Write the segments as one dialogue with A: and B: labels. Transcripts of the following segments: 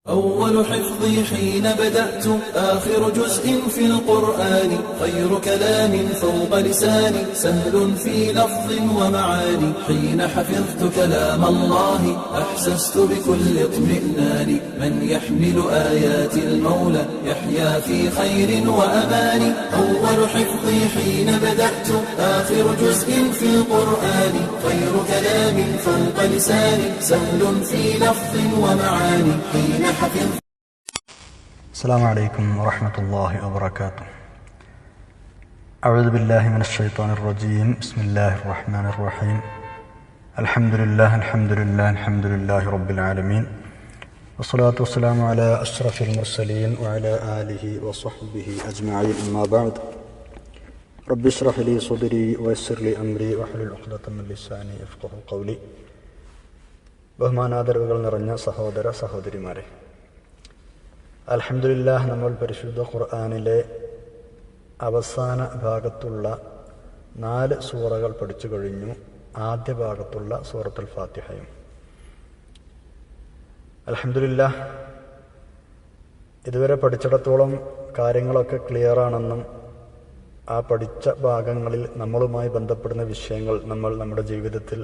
A: أول حفظي حين بدأت آخر جزء في القرآن خير كلام فوق لساني سهل في لفظ ومعاني حين حفظت كلام الله أحسست بكل اطمئنان من يحمل آيات المولى يحيا في خير وأمان أول حفظي حين بدأت آخر جزء في القرآن خير كلام فوق لساني سهل في لفظ ومعاني حين حفظت.
B: السلام عليكم ورحمة الله وبركاته. أعوذ بالله من الشيطان الرجيم. بسم الله الرحمن الرحيم. الحمد لله رب العالمين، والصلاة والسلام على أشرف المرسلين وعلى آله وصحبه أجمعين. أما بعد، رب اشرح لي صدري ويسر لي أمري واحلل عقدة من لساني يفقهوا قولي. ബഹുമാനാദരവുകൾ നിറഞ്ഞ സഹോദര സഹോദരിമാരെ, അൽഹംദുലില്ലാഹ്, നമ്മൾ പരിശുദ്ധ ഖുർആനിലെ അവസാന ഭാഗത്തുള്ള 4 സൂറകൾ പഠിച്ചു കഴിഞ്ഞു. ആദ്യ ഭാഗത്തുള്ള സൂറത്തുൽ ഫാത്തിഹയും. അൽഹംദുലില്ലാഹ്, ഇതുവരെ പഠിച്ചിടത്തോളം കാര്യങ്ങളൊക്കെ ക്ലിയറാണെന്നും ആ പഠിച്ച ഭാഗങ്ങളിൽ നമ്മളുമായി ബന്ധപ്പെടുന്ന വിഷയങ്ങൾ നമ്മൾ നമ്മുടെ ജീവിതത്തിൽ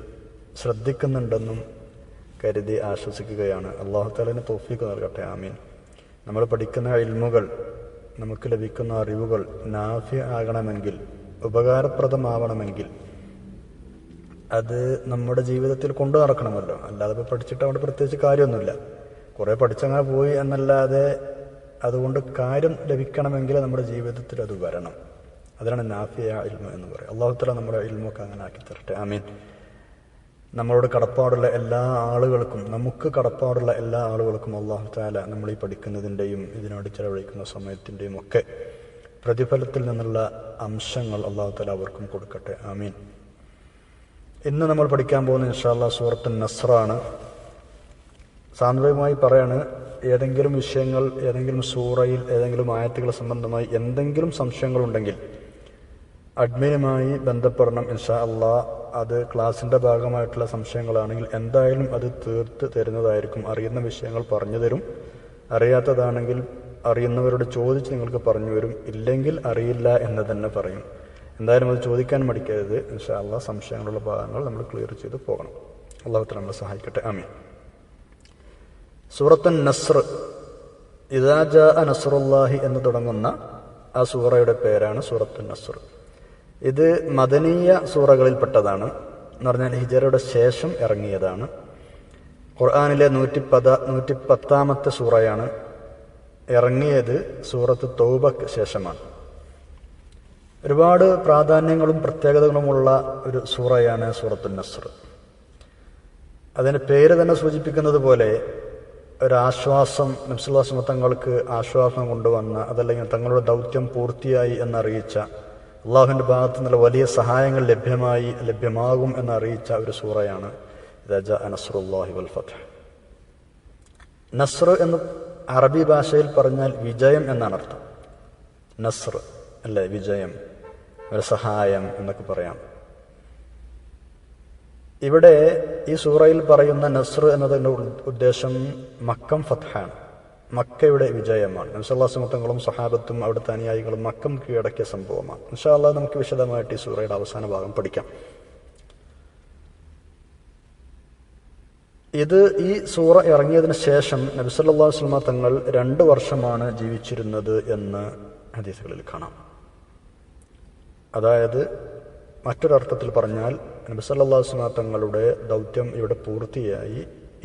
B: ശ്രദ്ധിക്കുന്നുണ്ടെന്നും കരുതി ആശ്വസിക്കുകയാണ്. അല്ലാഹു തആല തൗഫീഖ് നൽകട്ടെ, ആമീൻ. നമ്മൾ പഠിക്കുന്ന ഇൽമുകൾ, നമുക്ക് ലഭിക്കുന്ന അറിവുകൾ നാഫി ആകണമെങ്കിൽ, ഉപകാരപ്രദമാവണമെങ്കിൽ അത് നമ്മുടെ ജീവിതത്തിൽ കൊണ്ടു നടക്കണമല്ലോ. അല്ലാതെ ഇപ്പോൾ പഠിച്ചിട്ട് അവിടെ പ്രത്യേകിച്ച് കാര്യമൊന്നുമില്ല. കുറേ പഠിച്ചങ്ങനെ പോയി എന്നല്ലാതെ അതുകൊണ്ട് കാര്യം ലഭിക്കണമെങ്കിൽ നമ്മുടെ ജീവിതത്തിൽ അത് വരണം. അതിനാണ് നാഫിയ ഇൽമ എന്ന് പറയുക. അല്ലാഹു തആല നമ്മുടെ ഇൽമൊക്കെ അങ്ങനെ ആക്കി തരട്ടെ, ആമീൻ. നമ്മളോട് കടപ്പാടുള്ള എല്ലാ ആളുകൾക്കും, നമുക്ക് കടപ്പാടുള്ള എല്ലാ ആളുകൾക്കും അല്ലാഹു തആല നമ്മൾ ഈ പഠിക്കുന്നതിൻ്റെയും ഇതിനോട് ചെലവഴിക്കുന്ന സമയത്തിൻ്റെയും ഒക്കെ പ്രതിഫലത്തിൽ നിന്നുള്ള അംശങ്ങൾ അല്ലാഹു തആല അവർക്കും കൊടുക്കട്ടെ, ആമീൻ. ഇന്ന് നമ്മൾ പഠിക്കാൻ പോകുന്ന ഇൻഷാ അല്ലാഹ് സൂറത്തുൻ നസ്റാണ്. സാന്ദർഭികമായി പറയാണ്, ഏതെങ്കിലും വിഷയങ്ങൾ, ഏതെങ്കിലും സൂറയിൽ ഏതെങ്കിലും ആയത്തുകൾ സംബന്ധമായി എന്തെങ്കിലും സംശയങ്ങളുണ്ടെങ്കിൽ അഡ്മിനുമായി ബന്ധപ്പെടണം ഇൻഷാ അല്ലാഹ്. അത് ക്ലാസിൻ്റെ ഭാഗമായിട്ടുള്ള സംശയങ്ങളാണെങ്കിൽ എന്തായാലും അത് തീർത്ത് തരുന്നതായിരിക്കും. അറിയുന്ന വിഷയങ്ങൾ പറഞ്ഞു തരും. അറിയാത്തതാണെങ്കിൽ അറിയുന്നവരോട് ചോദിച്ച് നിങ്ങൾക്ക് പറഞ്ഞു വരും. ഇല്ലെങ്കിൽ അറിയില്ല എന്ന് തന്നെ പറയും. എന്തായാലും അത് ചോദിക്കാൻ മടിക്കരുത്. ഇൻഷാ അല്ലാഹ് സംശയങ്ങളുള്ള ഭാഗങ്ങൾ നമ്മൾ ക്ലിയർ ചെയ്ത് പോകണം. അല്ലാഹു തആല നമ്മളെ സഹായിക്കട്ടെ, ആമീൻ. സൂറത്തുൻ നസ്ർ, ഇദാ ജാഅ നസ്റുല്ലാഹി എന്ന് തുടങ്ങുന്ന ആ സൂറയുടെ പേരാണ് സൂറത്തുൻ നസ്ർ. ഇത് മദനീയ സൂറകളിൽപ്പെട്ടതാണ്. എന്ന് പറഞ്ഞാൽ ഹിജറയുടെ ശേഷം ഇറങ്ങിയതാണ്. ഖുർആനിലെ 110ാമത്തെ സൂറയാണ്. ഇറങ്ങിയത് സൂറത്ത് തൗബക്ക് ശേഷമാണ്. ഒരുപാട് പ്രാധാന്യങ്ങളും പ്രത്യേകതകളുമുള്ള ഒരു സൂറയാണ് സൂറത്തുൻ നസ്ർ. അതിൻ്റെ പേര് തന്നെ സൂചിപ്പിക്കുന്നത് പോലെ ഒരാശ്വാസം, നബി സല്ലല്ലാഹു അലൈഹി വസല്ലം തങ്ങൾക്ക് ആശ്വാസം കൊണ്ടുവന്ന, അതല്ലെങ്കിൽ തങ്ങളുടെ ദൗത്യം പൂർത്തിയായി എന്നറിയിച്ച, അള്ളാഹുവിൻ്റെ ഭാഗത്തു നിന്നുള്ള വലിയ സഹായങ്ങൾ ലഭ്യമാകും എന്നറിയിച്ച ഒരു സൂറയാണ് ഇദാ ജാഅ നസ്റുല്ലാഹി വൽ ഫത്ഹ്. നസ്ർ എന്ന് അറബി ഭാഷയിൽ പറഞ്ഞാൽ വിജയം എന്നാണ് അർത്ഥം. നസ്ർ അല്ലേ, വിജയം, ഒരു സഹായം എന്നൊക്കെ പറയാം. ഇവിടെ ഈ സൂറയിൽ പറയുന്ന നസ്ർ എന്നതിൻ്റെ ഉദ്ദേശം മക്കം ഫത്ഹാണ്, മക്കയുടെ വിജയമാണ്. നബി സല്ലല്ലാഹു അലൈഹി വസല്ലം തങ്ങളും സഹാബത്തും അവിടുത്തെ അനുയായികളും മക്കം കീഴടക്കിയ സംഭവമാണ്. ഇൻഷാ അല്ലാഹ് നമുക്ക് വിശദമായിട്ട് ഈ സൂറയുടെ അവസാന ഭാഗം പഠിക്കാം. ഈ സൂറ ഇറങ്ങിയതിന് ശേഷം നബി സല്ലല്ലാഹു അലൈഹി വസല്ലം തങ്ങൾ 2 വർഷമാണ് ജീവിച്ചിരുന്നത് എന്ന് ഹദീസുകളിൽ കാണാം. അതായത് മറ്റൊരർത്ഥത്തിൽ പറഞ്ഞാൽ നബി സല്ലല്ലാഹു അലൈഹി വസല്ലം തങ്ങളുടെ ദൗത്യം ഇവിടെ പൂർത്തിയായി.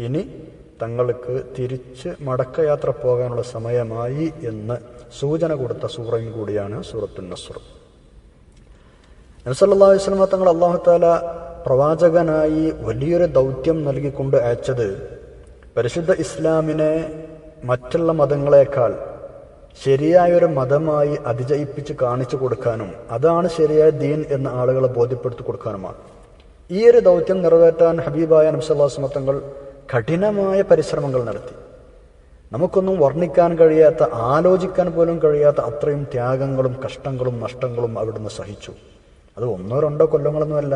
B: ഇനി തങ്ങൾക്ക് തിരിച്ച് മടക്കയാത്ര പോകാനുള്ള സമയമായി എന്ന് സൂചന കൊടുത്ത സൂറയും കൂടിയാണ് സൂറത്തുൻ നസ്ർ. നബി സല്ലല്ലാഹു അലൈഹി വസല്ലം തങ്ങൾ അല്ലാഹു തആല പ്രവാചകനായി വലിയൊരു ദൗത്യം നൽകിക്കൊണ്ട് അയച്ചത് പരിശുദ്ധ ഇസ്ലാമിനെ മറ്റുള്ള മതങ്ങളെക്കാൾ ശരിയായൊരു മതമായി അതിജയിപ്പിച്ച് കാണിച്ചു കൊടുക്കാനും അതാണ് ശരിയായ ദീൻ എന്ന ആളുകളെ ബോധ്യപ്പെടുത്തി കൊടുക്കാനുമാണ്. ഈ ഒരു ദൗത്യം നിറവേറ്റാൻ ഹബീബായ നബി സല്ലല്ലാഹു അലൈഹി വസല്ലം തങ്ങൾ കഠിനമായ പരിശ്രമങ്ങൾ നടത്തി. നമുക്കൊന്നും വർണ്ണിക്കാൻ കഴിയാത്ത, ആലോചിക്കാൻ പോലും കഴിയാത്ത അത്രയും ത്യാഗങ്ങളും കഷ്ടങ്ങളും നഷ്ടങ്ങളും അവിടുന്ന് സഹിച്ചു. അത് 1-2 കൊല്ലങ്ങളൊന്നുമല്ല,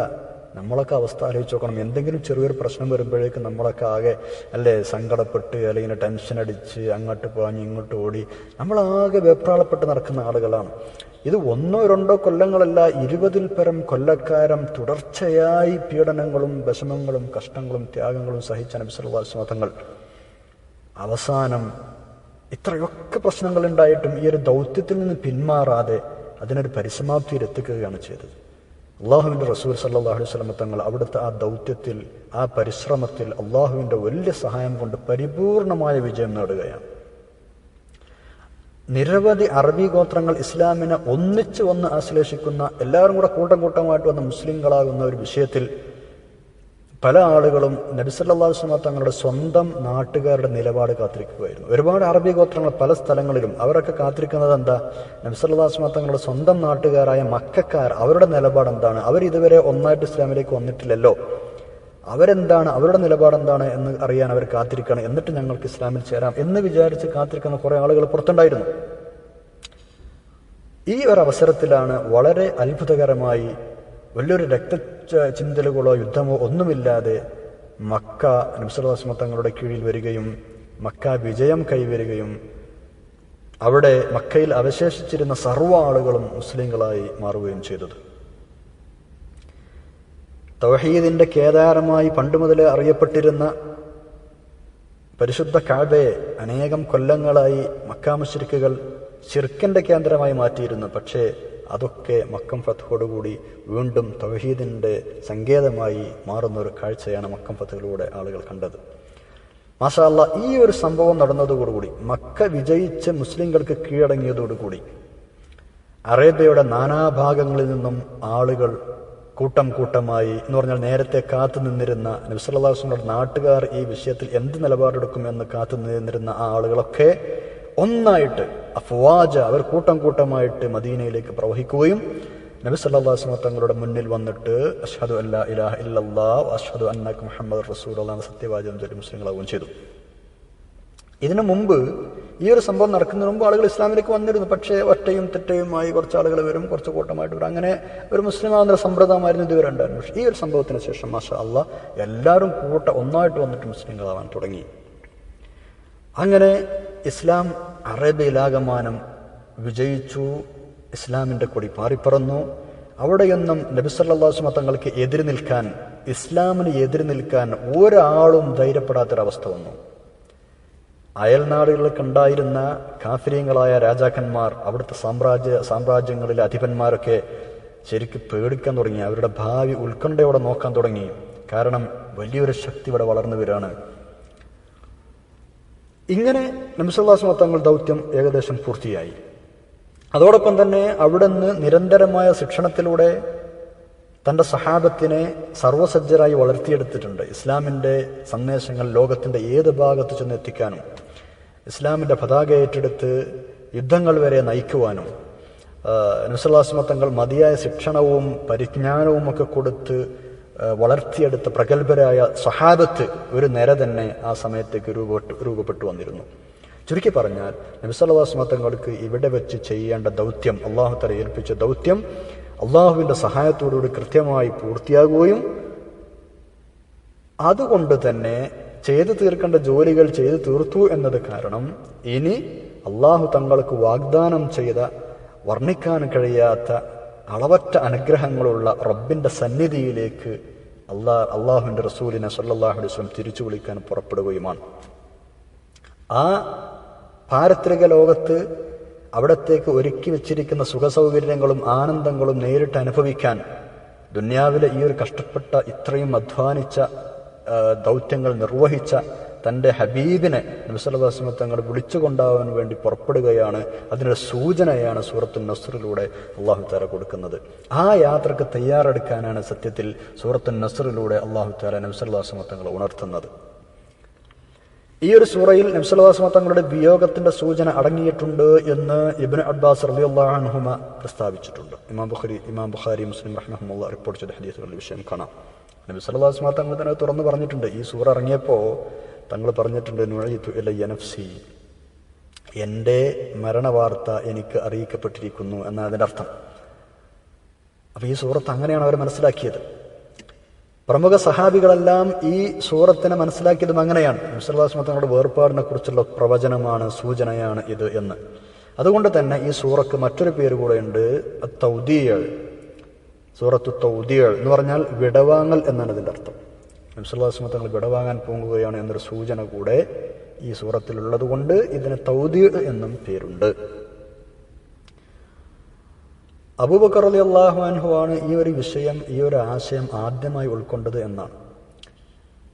B: നമ്മളൊക്കെ അവസ്ഥ ആലോചിച്ച് നോക്കണം. എന്തെങ്കിലും ചെറിയൊരു പ്രശ്നം വരുമ്പോഴേക്കും നമ്മളൊക്കെ ആകെ അല്ലേ സങ്കടപ്പെട്ട് അല്ലെങ്കിൽ ടെൻഷൻ അടിച്ച് അങ്ങോട്ട് പാഞ്ഞ് ഇങ്ങോട്ട് ഓടി നമ്മളാകെ വെപ്രാളപ്പെട്ട് നടക്കുന്ന ആളുകളാണ്. ഇത് 1-2 കൊല്ലങ്ങളല്ല, 20-ൽ പരം കൊല്ലക്കാലം തുടർച്ചയായി പീഡനങ്ങളും വിഷമങ്ങളും കഷ്ടങ്ങളും ത്യാഗങ്ങളും സഹിച്ച നബി സല്ലല്ലാഹു അലൈഹി വസല്ലം തങ്ങൾ അവസാനം ഇത്രയൊക്കെ പ്രശ്നങ്ങൾ ഉണ്ടായിട്ടും ഈ ഒരു ദൗത്യത്തിൽ നിന്ന് പിന്മാറാതെ അതിനൊരു പരിസമാപ്തിയിലെത്തിക്കുകയാണ് ചെയ്തത്. അള്ളാഹുവിൻ്റെ റസൂൽ സല്ലല്ലാഹു അലൈഹി വസല്ലം തങ്ങൾ അവിടുത്തെ ആ ദൗത്യത്തിൽ, ആ പരിശ്രമത്തിൽ അള്ളാഹുവിൻ്റെ വലിയ സഹായം കൊണ്ട് പരിപൂർണമായ വിജയം നേടുകയാണ്. നിരവധി അറബി ഗോത്രങ്ങൾ ഇസ്ലാമിനെ ഒന്നിച്ച് വന്ന് ആശ്ലേഷിക്കുന്ന, എല്ലാവരും കൂടെ കൂട്ടം കൂട്ടമായിട്ട് വന്ന് മുസ്ലിങ്ങളാകുന്ന ഒരു വിഷയത്തിൽ പല ആളുകളും നബി സല്ലല്ലാഹു അലൈഹി വസല്ലം തങ്ങളുടെ സ്വന്തം നാട്ടുകാരുടെ നിലപാട് കാത്തിരിക്കുകയായിരുന്നു. ഒരുപാട് അറബി ഗോത്രങ്ങൾ പല സ്ഥലങ്ങളിലും അവരൊക്കെ കാത്തിരിക്കുന്നത് എന്താ? നബി സല്ലല്ലാഹു അലൈഹി വസല്ലം തങ്ങളുടെ സ്വന്തം നാട്ടുകാരായ മക്കക്കാർ, അവരുടെ നിലപാട് എന്താണ്? അവരിതുവരെ ഒന്നായിട്ട് ഇസ്ലാമിലേക്ക് വന്നിട്ടില്ലല്ലോ, അവരെന്താണ്, അവരുടെ നിലപാടെന്താണ് എന്ന് അറിയാൻ അവർ കാത്തിരിക്കണം. എന്നിട്ട് ഞങ്ങൾക്ക് ഇസ്ലാമിൽ ചേരാം എന്ന് വിചാരിച്ച് കാത്തിരിക്കുന്ന കുറേ ആളുകൾ പുറത്തുണ്ടായിരുന്നു. ഈ ഒരവസരത്തിലാണ് വളരെ അത്ഭുതകരമായി വലിയൊരു രക്തചിന്തലുകളോ യുദ്ധമോ ഒന്നുമില്ലാതെ മക്ക നബി സല്ലല്ലാഹു അലൈഹി വസല്ലം തങ്ങളുടെ കീഴിൽ വരികയും മക്ക വിജയം കൈവരികയും അവിടെ മക്കയിൽ അവശേഷിച്ചിരുന്ന സർവ്വ ആളുകളും മുസ്ലിങ്ങളായി മാറുകയും ചെയ്തത്. തൗഹീദിന്റെ കേദാരമായി പണ്ടുമുതലേ അറിയപ്പെട്ടിരുന്ന പരിശുദ്ധ കഅബയെ അനേകം കൊല്ലങ്ങളായി മക്ക മുശ്രിക്കുകൾ ശിർക്കിന്റെ കേന്ദ്രമായി മാറ്റിയിരുന്നു. പക്ഷേ അതൊക്കെ മക്കം ഫത്ഹോടുകൂടി വീണ്ടും തൗഹീദിന്റെ സങ്കേതമായി മാറുന്ന ഒരു കാഴ്ചയാണ് മക്കം ഫത്ഹിലൂടെ ആളുകൾ കണ്ടത്. മാഷാ അല്ലാഹ്, ഈ ഒരു സംഭവം നടന്നതോടുകൂടി, മക്ക വിജയിച്ച് മുസ്ലിങ്ങൾക്ക് കീഴടങ്ങിയതോടുകൂടി അറേബ്യയുടെ നാനാഭാഗങ്ങളിൽ നിന്നും ആളുകൾ കൂട്ടം കൂട്ടമായി, എന്ന് പറഞ്ഞാൽ നേരത്തെ കാത്തു നിന്നിരുന്ന നബി സല്ലല്ലാഹു അലൈഹി വസല്ലം നാട്ടുകാർ ഈ വിഷയത്തിൽ എന്ത് നിലപാടെടുക്കുമെന്ന് കാത്തു നിന്നിരുന്ന ആ ആളുകളൊക്കെ ഒന്നായിട്ട് അഫ്വാജ, അവർ കൂട്ടം കൂട്ടമായിട്ട് മദീനയിലേക്ക് പ്രവഹിക്കുകയും നബി സല്ലല്ലാഹു അലൈഹി വസല്ലം തങ്ങളുടെ മുന്നിൽ വന്നിട്ട് അഷ്ഹദു അല്ലാ ഇലാഹ ഇല്ലല്ലാഹ് വഅഷ്ഹദു അന്നക മുഹമ്മദുർ റസൂലുള്ളാഹ് എന്ന സത്യവാചകം ചൊല്ലി മുസ്ലിങ്ങളാവുകയും ചെയ്തു. ഇതിനു മുമ്പ്, ഈ ഒരു സംഭവം നടക്കുന്നതിന് മുമ്പ് ആളുകൾ ഇസ്ലാമിലേക്ക് വന്നിരുന്നു. പക്ഷേ ഒറ്റയും തെറ്റയുമായി കുറച്ച് ആളുകൾ വരും, കുറച്ച് കൂട്ടമായിട്ട് വരും. അങ്ങനെ ഒരു മുസ്ലിം ആകുന്ന സമ്പ്രദായമായിരുന്നു ഇതുവരെ ഉണ്ടായിരുന്നു. പക്ഷേ ഈ ഒരു സംഭവത്തിന് ശേഷം മാഷാ അല്ലാഹ് എല്ലാവരും ഒന്നായിട്ട് വന്നിട്ട് മുസ്ലിങ്ങളാവാൻ തുടങ്ങി. അങ്ങനെ ഇസ്ലാം അറേബ്യയിലാകമാനം വിജയിച്ചു. ഇസ്ലാമിൻ്റെ കൊടി പാറിപ്പറന്നു. അവിടെയൊന്നും നബി സല്ലല്ലാഹു അലൈഹി വസല്ലം തങ്ങൾക്ക് എതിര് നിൽക്കാൻ, ഇസ്ലാമിന് എതിര് നിൽക്കാൻ ഒരാളും ധൈര്യപ്പെടാത്തൊരവസ്ഥ വന്നു. അയൽനാടുകളിലൊക്കെ ഉണ്ടായിരുന്ന കാഫിരീങ്ങളായ രാജാക്കന്മാർ, അവിടുത്തെ സാമ്രാജ്യങ്ങളിലെ അധിപന്മാരൊക്കെ ശരിക്കും പേടിക്കാൻ തുടങ്ങി. അവരുടെ ഭാവി ഉത്കണ്ഠയോടെ നോക്കാൻ തുടങ്ങി. കാരണം വലിയൊരു ശക്തി ഇവിടെ വളർന്നു വരികയാണ്. ഇങ്ങനെ നബി സല്ലല്ലാഹു അലൈഹി വസല്ലം തങ്ങൾ ദൗത്യം ഏകദേശം പൂർത്തിയായി. അതോടൊപ്പം തന്നെ അവിടുന്ന് നിരന്തരമായ ശിക്ഷണത്തിലൂടെ തൻ്റെ സഹാബത്തിനെ സർവസജ്ജരായി വളർത്തിയെടുത്തിട്ടുണ്ട്. ഇസ്ലാമിൻ്റെ സന്ദേശങ്ങൾ ലോകത്തിൻ്റെ ഏത് ഭാഗത്ത് ചെന്ന് എത്തിക്കാനും, ഇസ്ലാമിൻ്റെ പതാക ഏറ്റെടുത്ത് യുദ്ധങ്ങൾ വരെ നയിക്കുവാനും നബി സല്ലല്ലാഹു അലൈഹി വസല്ലം തങ്ങൾ മതിയായ ശിക്ഷണവും പരിജ്ഞാനവും ഒക്കെ കൊടുത്ത് വളർത്തിയെടുത്ത പ്രഗത്ഭരായ സഹാബത്ത് ഒരു നിര തന്നെ ആ സമയത്തേക്ക് രൂപപ്പെട്ടു വന്നിരുന്നു. ചുരുക്കി പറഞ്ഞാൽ നബി സല്ലല്ലാഹു അലൈഹി വസല്ലം തങ്ങൾക്ക് ഇവിടെ വെച്ച് ചെയ്യേണ്ട ദൗത്യം, അള്ളാഹു തആല ഏൽപ്പിച്ച ദൗത്യം അള്ളാഹുവിൻ്റെ സഹായത്തോടുകൂടി കൃത്യമായി പൂർത്തിയാകുകയും അതുകൊണ്ട് തന്നെ ചെയ്തു തീർക്കേണ്ട ജോലികൾ ചെയ്തു തീർത്തു എന്നത് കാരണം ഇനി അള്ളാഹു തങ്ങൾക്ക് വാഗ്ദാനം ചെയ്ത വർണ്ണിക്കാൻ കഴിയാത്ത അനുഗ്രഹങ്ങളുള്ള റബ്ബിൻ്റെ സന്നിധിയിലേക്ക് അള്ളാഹുവിൻ്റെ റസൂലിനെ സല്ലല്ലാഹു അലൈഹി വസല്ലം തിരിച്ചു വിളിക്കാൻ പുറപ്പെടുകയുമാണ്. ആ പാരത്രിക ലോകത്ത് അവിടത്തേക്ക് ഒരുക്കി വെച്ചിരിക്കുന്ന സുഖസൗകര്യങ്ങളും ആനന്ദങ്ങളും നേരിട്ട് അനുഭവിക്കാൻ ദുന്യാവിലെ ഈ ഒരു കഷ്ടപ്പെട്ട, ഇത്രയും അധ്വാനിച്ച, ദൗത്യങ്ങൾ നിർവഹിച്ച തൻ്റെ ഹബീബിനെ നബി സല്ലല്ലാഹു അലൈഹി വസല്ലം തങ്ങൾ വിളിച്ചുകൊണ്ടാവാൻ വേണ്ടി പുറപ്പെടുകയാണ്. അതിനൊരു സൂചനയാണ് സൂറത്തുൻ നസ്റിലൂടെ അള്ളാഹു തആല കൊടുക്കുന്നത്. ആ യാത്രക്ക് തയ്യാറെടുക്കാനാണ് സത്യത്തിൽ സൂറത്തുൻ നസ്റിലൂടെ അള്ളാഹു തആല നബി സല്ലല്ലാഹു അലൈഹി വസല്ലം തങ്ങളെ ഉണർത്തുന്നത്. ഈ ഒരു സൂറയിൽ നബി സല്ലല്ലാഹു അലൈഹി വസല്ലം തങ്ങളുടെ വിയോഗത്തിന്റെ സൂചന അടങ്ങിയിട്ടുണ്ട് എന്ന് ഇബ്നു അബ്ബാസ് റളിയല്ലാഹു അൻഹുമ പ്രസ്താവിച്ചിട്ടുണ്ട്. ഇമാം ബുഖാരി മുസ്ലിം റഹ്മഹുല്ലാഹ് റിപ്പോർട്ട് ചെയ്ത ഹദീസുകളിൽ വിഷയം കാണാം. നബി സല്ലല്ലാഹു അലൈഹി വസല്ലം തങ്ങൾ തന്നെ തുറന്നു പറഞ്ഞിട്ടുണ്ട്. ഈ സൂറ ഇറങ്ങിയപ്പോൾ തങ്ങൾ പറഞ്ഞിട്ടുണ്ട്, നുഅയ്തു ഇലയ്യ നഫ്സി, എൻ്റെ മരണവാർത്ത എനിക്ക് അറിയിക്കപ്പെട്ടിരിക്കുന്നു എന്നാണ് അതിൻ്റെ അർത്ഥം. അപ്പോൾ ഈ സൂറത്ത് അങ്ങനെയാണ് അവർ മനസ്സിലാക്കിയത്. പ്രമുഖ സഹാബികളെല്ലാം ഈ സൂറത്തിനെ മനസ്സിലാക്കിയതും അങ്ങനെയാണ്. നബി സല്ലല്ലാഹു അലൈഹി വസല്ലം തങ്ങളുടെ വേർപാടിനെ കുറിച്ചുള്ള പ്രവചനമാണ്, സൂചനയാണ് ഇത് എന്ന്. അതുകൊണ്ട് തന്നെ ഈ സൂറക്ക് മറ്റൊരു പേര് കൂടെയുണ്ട്, തൗദീഅ്. സൂറത്തു തൗദീഅ് എന്ന് പറഞ്ഞാൽ വിടവാങ്ങൽ എന്നാണ് ഇതിൻ്റെ അർത്ഥം. നബി സല്ലല്ലാഹു അലൈഹി വസല്ലം തങ്ങൾ വിടവാങ്ങാൻ പോകുകയാണ് എന്നൊരു സൂചന കൂടെ ഈ സൂറത്തിലുള്ളത് കൊണ്ട് ഇതിന് തൗദീഅ് എന്നും പേരുണ്ട്. അബൂബക്കർ റളിയല്ലാഹു അൻഹു ആണ് ഈ ഒരു വിഷയം, ഈ ഒരു ആശയം ആദ്യമായി ഉൾക്കൊണ്ടത് എന്നാണ്.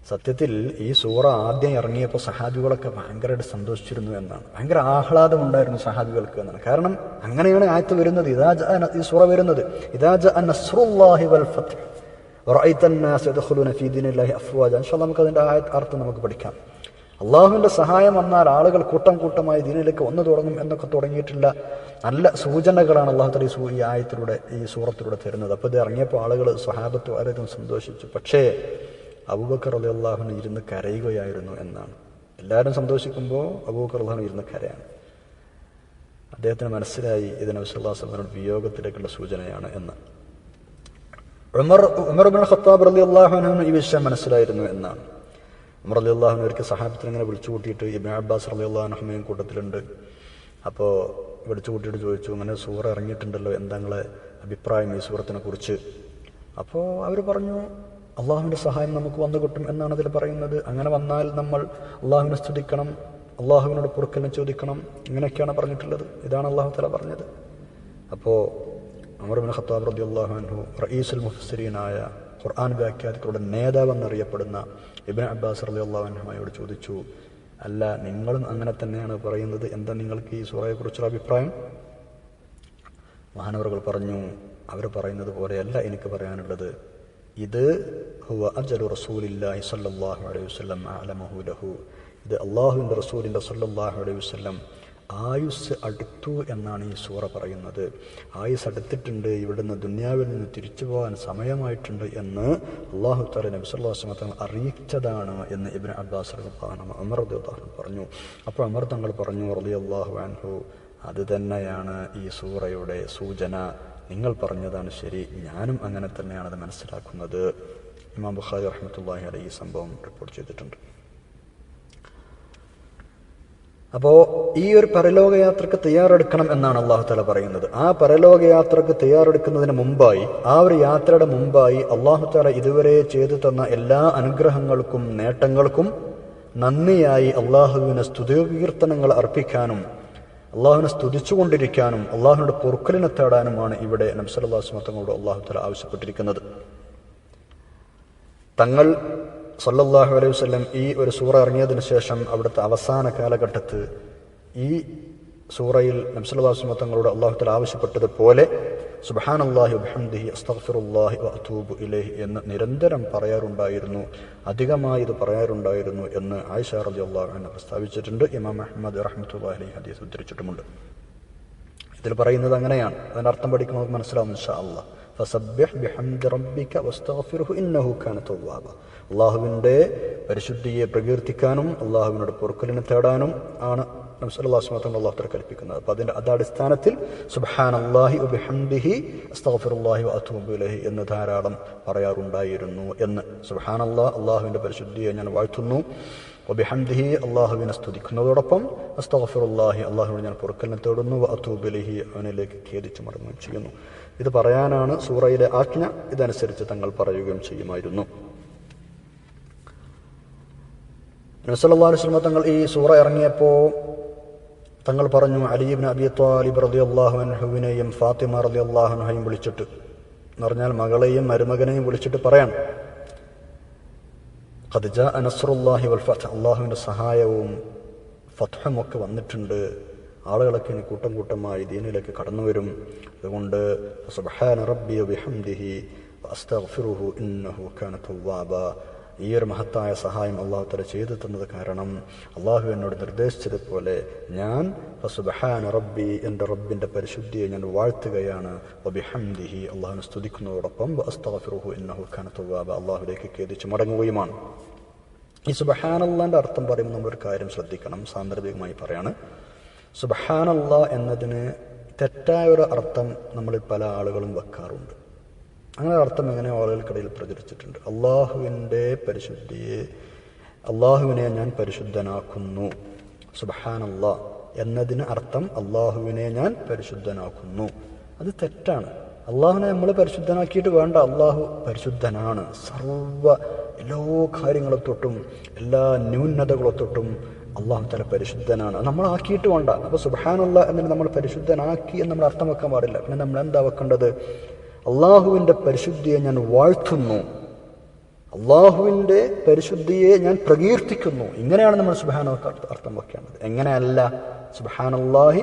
B: സത്യത്തിൽ ഈ സൂറ ആദ്യം ഇറങ്ങിയപ്പോൾ സഹാബികളൊക്കെ ഭയങ്കരമായിട്ട് സന്തോഷിച്ചിരുന്നു എന്നാണ്. ഭയങ്കര ആഹ്ലാദം ഉണ്ടായിരുന്നു സഹാബികൾക്ക് എന്നാണ്. കാരണം അങ്ങനെയാണ് ആയത്ത് വരുന്നത്, ഈ സൂറ വരുന്നത്. ഇദാ ജഅ നസ്റുല്ലാഹി വൽ ഫത്ഹ് വറഅയ്ത അന്നാസ യദ്ഖുലൂന ഫീ ദീനില്ലാഹി അഫ്വാജ. ഇൻഷാ അല്ലാഹ് നമുക്ക് അതിന്റെ അർത്ഥം നമുക്ക് പഠിക്കാം. അള്ളാഹുവിന്റെ സഹായം വന്നാൽ ആളുകൾ കൂട്ടം കൂട്ടമായി ദീനിലേക്ക് വന്നു തുടങ്ങും എന്നൊക്കെ തുടങ്ങിയിട്ടുള്ള നല്ല സൂചനകളാണ് അള്ളാഹു തആല ഈ ആയത്തിലൂടെ, ഈ സൂറത്തിലൂടെ തരുന്നത്. അപ്പോൾ ഇത് ഇറങ്ങിയപ്പോൾ ആളുകൾ സ്വഹാബത്ത് വളരെയധികം സന്തോഷിച്ചു. പക്ഷേ അബൂബക്കർ റളിയല്ലാഹു അൻഹു ഇരുന്ന് കരയുകയായിരുന്നു എന്നാണ്. എല്ലാവരും സന്തോഷിക്കുമ്പോൾ അബൂബക്കർ റളിയല്ലാഹു അൻഹു ഇരുന്ന് കരയാണ്. അദ്ദേഹത്തിന് മനസ്സിലായി ഇത് നബി സല്ലല്ലാഹു അലൈഹി വസല്ലം വിയോഗത്തിലേക്കുള്ള സൂചനയാണ് എന്ന്. ഉമർ ഇബ്നുൽ ഖത്താബ് റളിയല്ലാഹു അൻഹു ഈ വിഷയം മനസ്സിലായിരുന്നു എന്നാണ്. ഉമർ റളിയല്ലാഹു അൻഹു ഒരിക്കൽ സഹാബത്തിനെ ഇങ്ങനെ വിളിച്ചു കൂട്ടിയിട്ട്, ഇബ്നു അബ്ബാസ് റളിയല്ലാഹു അൻഹുമയും കൂട്ടത്തിലുണ്ട്. അപ്പോൾ വിളിച്ചു കൂട്ടിയിട്ട് ചോദിച്ചു, അങ്ങനെ സൂറ ഇറങ്ങിയിട്ടുണ്ടല്ലോ, എന്താ നിങ്ങളെ അഭിപ്രായം ഈ സൂറത്തിനെ കുറിച്ച്? അപ്പോൾ അവർ പറഞ്ഞു, അള്ളാഹുവിൻ്റെ സഹായം നമുക്ക് വന്നു കിട്ടും എന്നാണ് അതിൽ പറയുന്നത്. അങ്ങനെ വന്നാൽ നമ്മൾ അള്ളാഹുവിനെ സ്തുതിക്കണം, അള്ളാഹുവിനോട് പൊറുക്കലിനെ ചോദിക്കണം, ഇങ്ങനെയൊക്കെയാണ് പറഞ്ഞിട്ടുള്ളത്. ഇതാണ് അള്ളാഹു തആല പറഞ്ഞത്. അപ്പോൾ ഉമർ ഇബ്നു ഖത്താബ് റളിയല്ലാഹു അൻഹു റഈസുൽ മുഫസ്സിരീനായ ഖുർആൻ വ്യാഖ്യാതാക്കളുടെ നേതാവെന്നറിയപ്പെടുന്ന ഇബ്നു അബ്ബാസ് റളിയല്ലാഹു അൻഹുയോട് ചോദിച്ചു, അല്ല നിങ്ങളും അങ്ങനെ തന്നെയാണ് പറയുന്നത്, എന്താ നിങ്ങൾക്ക് ഈ സൂറയെക്കുറിച്ചുള്ള അഭിപ്രായം? മഹാനവറുകൾ പറഞ്ഞു, അവർ പറയുന്നത് പോലെയല്ല എനിക്ക് പറയാനുള്ളത്. ഇത് ഹുവ അജലു റസൂലില്ലാഹി സ്വല്ലല്ലാഹു അലൈഹി വസല്ലം അഅലമഹു ലഹു. ഇത് അള്ളാഹുവിൻ്റെ റസൂലിൻ്റെ സ്വല്ലല്ലാഹു അലൈഹി വസല്ലം ആയുസ് അടുത്തു എന്നാണ് ഈ സൂറ പറയുന്നത്. ആയുസ് അടുത്തിട്ടുണ്ട്, ഇവിടുന്ന് ദുനിയാവിൽ നിന്ന് തിരിച്ചു പോകാൻ സമയമായിട്ടുണ്ട് എന്ന് അള്ളാഹു തആല നബി സല്ലല്ലാഹു അലൈഹി വസല്ലം അറിയിച്ചതാണ് എന്ന് ഇബ്നു അബ്ബാസ് ഉമർ റളിയല്ലാഹു അൻഹു പറഞ്ഞു. അപ്പോൾ ഉമർ തങ്ങൾ പറഞ്ഞു റളിയല്ലാഹു അൻഹു, അത് തന്നെയാണ് ഈ സൂറയുടെ സൂചന, നിങ്ങൾ പറഞ്ഞതാണ് ശരി, ഞാനും അങ്ങനെ തന്നെയാണ് അത് മനസ്സിലാക്കുന്നത്. ഇമാം ബുഖാരി റഹ്മത്തുള്ളാഹി അലൈഹി ഈ സംഭവം റിപ്പോർട്ട് ചെയ്തിട്ടുണ്ട്. അപ്പോൾ ഈ ഒരു പരലോകയാത്രക്ക് തയ്യാറെടുക്കണം എന്നാണ് അള്ളാഹു തആല പറയുന്നത്. ആ പരലോകയാത്രക്ക് തയ്യാറെടുക്കുന്നതിന് മുമ്പായി, ആ ഒരു യാത്രയുടെ മുമ്പായി അള്ളാഹു തആല ഇതുവരെ ചെയ്തു തന്ന എല്ലാ അനുഗ്രഹങ്ങൾക്കും നേട്ടങ്ങൾക്കും നന്ദിയായി അള്ളാഹുവിന് സ്തുതികീർത്തനങ്ങൾ അർപ്പിക്കാനും അള്ളാഹുവിനെ സ്തുതിച്ചുകൊണ്ടിരിക്കാനും അള്ളാഹുവിനോട് പൊറുക്കലിനെ തേടാനുമാണ് ഇവിടെ നബി സല്ലല്ലാഹു അലൈഹി വസല്ലം തങ്ങളോട് അള്ളാഹു തആല ആവശ്യപ്പെട്ടിരിക്കുന്നത്. തങ്ങൾ സല്ലല്ലാഹു അലൈഹി വസല്ലം ഈ ഒരു സൂറ ഇറങ്ങിയതിനു ശേഷം അവിടുത്തെ അവസാന കാലഘട്ടത്ത് ഈ സൂറയിൽ നബി സല്ലല്ലാഹു അലൈഹി വസല്ലം തങ്ങളോട് അള്ളാഹു തആല ആവശ്യപ്പെട്ടതുപോലെ സുബ്ഹാനല്ലാഹി വബിഹംദിഹി അസ്തഗ്ഫിറുല്ലാഹി വഅതൂബു ഇലൈഹി എന്ന് നിരന്തരം പറയാറുണ്ടായിരുന്നു, അധികമായി ഇത് പറയാറുണ്ടായിരുന്നു എന്ന് ആയിഷ റളിയല്ലാഹു അൻഹ പ്രസ്താവിച്ചിട്ടുണ്ട്. ഇമാം അഹ്മദ് റഹ്മത്തുള്ളാഹി അലൈഹി ഹദീസ് ഉദ്ധരിച്ചിട്ടുമുണ്ട്. ഇതിൽ പറയുന്നത് അങ്ങനെയാണ്. അതിന്റെ അർത്ഥം പഠിക്കുമ്പോൾ നമുക്ക് മനസ്സിലാവും ഇൻഷാ അല്ലാഹ്. ഫസബ്ബിഹ് ബിഹംദി റബ്ബിക വസ്തഗ്ഫിർഹു ഇന്നഹു കാന തവ്വാബ. അള്ളാഹുവിൻ്റെ പരിശുദ്ധിയെ പ്രകീർത്തിക്കാനും അള്ളാഹുവിനോട് പൊറുക്കലിനെ തേടാനും ആണ് നബി സല്ലല്ലാഹു അലൈഹി വസല്ലം അള്ളാഹു തആല കൽപ്പിക്കുന്നത്. അപ്പോൾ അതിൻ്റെ അടിസ്ഥാനത്തിൽ സുബ്ഹാനല്ലാഹി വബിഹംദിഹി അസ്തഗ്ഫിറുല്ലാഹി വഅതൂബു ഇലൈഹി എന്ന് ധാരാളം പറയാറുണ്ടായിരുന്നു എന്ന്. സുബ്ഹാനല്ലാഹ്, അള്ളാഹുവിൻ്റെ പരിശുദ്ധിയെ ഞാൻ വാഴ്ത്തുന്നു, വബിഹംദിഹി അള്ളാഹുവിനെ സ്തുതിക്കുന്നതോടൊപ്പം അസ്തഗ്ഫിറുല്ലാഹി അള്ളാഹുവിനെ ഞാൻ പൊറുക്കലിനെ തേടുന്നു, വഅതൂബു ഇലൈഹി അവനിലേക്ക് ഖേദിച്ചു മടങ്ങുകയും ചെയ്യുന്നു. ഇത് പറയാനാണ് സൂറയിലെ ആജ്ഞ. ഇതനുസരിച്ച് തങ്ങൾ പറയുകയും ചെയ്യുമായിരുന്നു. നബി സല്ലല്ലാഹു അലൈഹി വസല്ലം തങ്ങൾ ഈ സൂറ ഇറങ്ങിയപ്പോൾ തങ്ങൾ പറഞ്ഞു, അലി ഇബ്നു അബി ത്വാലിബ് റളിയല്ലാഹു അൻഹുവിനെയും ഫാത്തിമ റളിയല്ലാഹു അൻഹയും വിളിച്ചിട്ട്, എന്ന് പറഞ്ഞാൽ മകളെയും മരുമകനെയും വിളിച്ചിട്ട് പറയാൻ, ഖദ് ജാഅ നസ്റുല്ലാഹി വൽ ഫത്ഹ്, അള്ളാഹുവിൻ്റെ സഹായവും ഫത്ഹും ഒക്കെ വന്നിട്ടുണ്ട്, ആളുകളൊക്കെ ഇനി കൂട്ടം കൂട്ടമായി ദീനിലേക്ക് കടന്നു വരും. അതുകൊണ്ട് സുബ്ഹാന റബ്ബി വബിഹംദിഹി വഅസ്തഗ്ഫിറുഹു ഇന്നഹു കാന തവ്വാബ. ഈ ഒരു മഹത്തായ സഹായം അള്ളാഹു തആല ചെയ്തു തന്നത് കാരണം അള്ളാഹു എന്നോട് നിർദ്ദേശിച്ചതുപോലെ ഞാൻ സുബ്ഹാന റബ്ബി, എൻ്റെ റബ്ബിൻ്റെ പരിശുദ്ധിയെ ഞാൻ വാഴ്ത്തുകയാണ്, വബിഹംദിഹി അള്ളാഹുവിനെ സ്തുതിക്കുന്നതോടൊപ്പം വഅസ്തഗ്ഫിറുഹു ഇന്നഹു കാന തവ്വാബ അള്ളാഹുവിലേക്ക് ഖേദിച്ച് മടങ്ങുകയുമാണ്. ഈ സുബ്ഹാനല്ലാഹിൻ്റെ അർത്ഥം പറയുമ്പോൾ നമ്മളൊരു കാര്യം ശ്രദ്ധിക്കണം. സാന്ദർഭികമായി പറയാണ്, സുബ്ഹാനല്ലാഹ് എന്നതിന് തെറ്റായൊരു അർത്ഥം നമ്മളിൽ പല ആളുകളും വെക്കാറുണ്ട്. അങ്ങനെ അർത്ഥം എങ്ങനെ ആളുകൾക്കിടയിൽ പ്രചരിച്ചിട്ടുണ്ട്. അള്ളാഹുവിനെ ഞാൻ പരിശുദ്ധനാക്കുന്നു, സുബ്ഹാനല്ലാഹ് എന്നതിന് അർത്ഥം അള്ളാഹുവിനെ ഞാൻ പരിശുദ്ധനാക്കുന്നു. അത് തെറ്റാണ്. അള്ളാഹുവിനെ നമ്മൾ പരിശുദ്ധനാക്കിയിട്ട് വേണ്ട. അള്ളാഹു പരിശുദ്ധനാണ്. എല്ലാ കാര്യങ്ങളെ തൊട്ടും എല്ലാ ന്യൂനതകളെ തൊട്ടും അള്ളാഹു തആല പരിശുദ്ധനാണ്. നമ്മളാക്കിയിട്ട് വേണ്ട. അപ്പോൾ സുബ്ഹാനല്ലാഹ് എന്നതിന് നമ്മൾ പരിശുദ്ധനാക്കി എന്ന് നമ്മൾ അർത്ഥം വെക്കാൻ പാടില്ല. പിന്നെ നമ്മൾ എന്താ വെക്കേണ്ടത്? അള്ളാഹുവിൻ്റെ പരിശുദ്ധിയെ ഞാൻ വാഴ്ത്തുന്നു, അള്ളാഹുവിൻ്റെ പരിശുദ്ധിയെ ഞാൻ പ്രകീർത്തിക്കുന്നു. ഇങ്ങനെയാണ് നമ്മൾ സുബ്ഹാനല്ലാഹ് അർത്ഥം വെക്കേണ്ടത്. എങ്ങനെയല്ല സുബ്ഹാനല്ലാഹി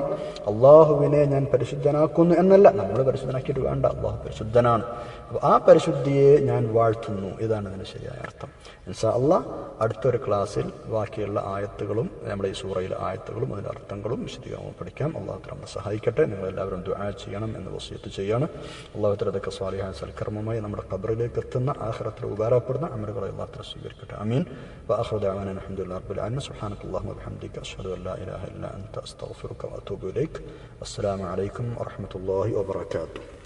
B: അള്ളാഹുവിനെ ഞാൻ പരിശുദ്ധനാക്കുന്നു എന്നല്ല. നമ്മൾ പരിശുദ്ധനാക്കിയിട്ട് വേണ്ട. അള്ളാഹു പരിശുദ്ധനാണ്. അപ്പോൾ ആ പരിശുദ്ധിയെ ഞാൻ വാഴ്ത്തുന്നു, ഇതാണ് അതിൻ്റെ ശരിയായ അർത്ഥം. ഇൻഷാ അല്ലാഹ് അടുത്തൊരു ക്ലാസ്സിൽ ബാക്കിയുള്ള ആയത്തുകളും നമ്മുടെ ഈ സൂറയിലെ ആയത്തുകളും അതിൻ്റെ അർത്ഥങ്ങളും വിശദീകരണവും പഠിക്കാം. അള്ളാഹു തആല നമ്മെ സഹായിക്കട്ടെ. നിങ്ങളെല്ലാവരും ദുആ ചെയ്യണം എന്ന് വസിയത്ത് ചെയ്യാണ്. അള്ളാഹു തആല അതൊക്കെ സ്വാലിഹായ സൽക്കർമ്മമായി നമ്മുടെ ഖബറിലേക്ക് എത്തുന്ന ആഖിറത്തിൽ ഉപകാരപ്പെടുന്ന അമലുകളെ അള്ളാഹു തആല സ്വീകരിക്കട്ടെ. ആമീൻ. വആഖിറു ദഅവാനാ അൽഹംദുലില്ലാഹി റബ്ബിൽ ആലമീൻ. സുബ്ഹാനക്കല്ലാഹുമ്മ വബിഹംദിക അശ്ഹദു അൻ ലാ ഇലാഹ ഇല്ലാ അൻത അസ്തഗ്ഫിറുക വഅതൂബു ഇലൈക്. അസ്സലാമു അലൈക്കും വറഹ്മത്തുള്ളാഹി വബറകാതുഹു.